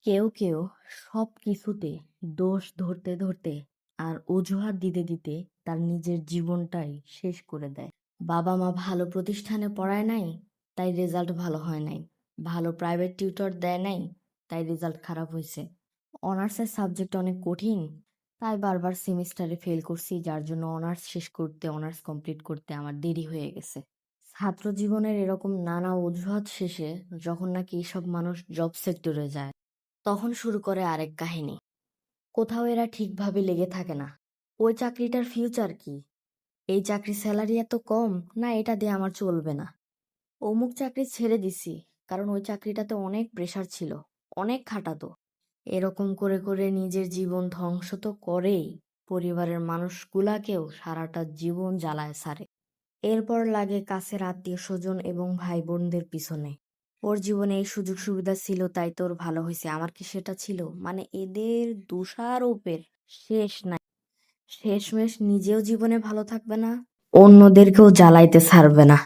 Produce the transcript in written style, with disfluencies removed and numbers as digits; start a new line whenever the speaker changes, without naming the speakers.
কেউ কেউ সব কিছুতে দোষ ধরতে ধরতে আর অজুহাত দিতে দিতে তার নিজের জীবনটাই শেষ করে দেয়। বাবা মা ভালো প্রতিষ্ঠানে পড়ায় নাই, তাই রেজাল্ট ভালো হয় নাই। ভালো প্রাইভেট টিউটর দেয় নাই, তাই রেজাল্ট খারাপ হয়েছে। অনার্সের সাবজেক্ট অনেক কঠিন, তাই বারবার সেমিস্টারে ফেল করছি, যার জন্য অনার্স শেষ করতে অনার্স কমপ্লিট করতে আমার দেরি হয়ে গেছে। ছাত্র জীবনের এরকম নানা অজুহাত শেষে যখন নাকি এসব মানুষ জব সেক্টরে যায়, তখন শুরু করে আরেক কাহিনী। কোথাও এরা ঠিকভাবে লেগে থাকে না। ওই চাকরিটার ফিউচার কি? এই চাকরির স্যালারি এত কম, না এটা দিয়ে আমার চলবে না। অমুক চাকরি ছেড়ে দিছি, কারণ ওই চাকরিটাতে অনেক প্রেশার ছিল, অনেক খাটাতো। এরকম করে করে নিজের জীবন ধ্বংস তো করেই, পরিবারের মানুষগুলাকেও সারাটা জীবন জ্বালায় ছাড়ে। এরপর লাগে কাছের আত্মীয় স্বজন এবং ভাই বোনদের পিছনে। ওর জীবনে এই সুযোগ সুবিধা ছিল তাই তোর ভালো হয়েছে, আমার কি সেটা ছিল? মানে এদের দোষারোপের শেষ নাই। শেষমেশ নিজেও জীবনে ভালো থাকবে না, অন্যদেরকেও জ্বালাইতে ছাড়বে না।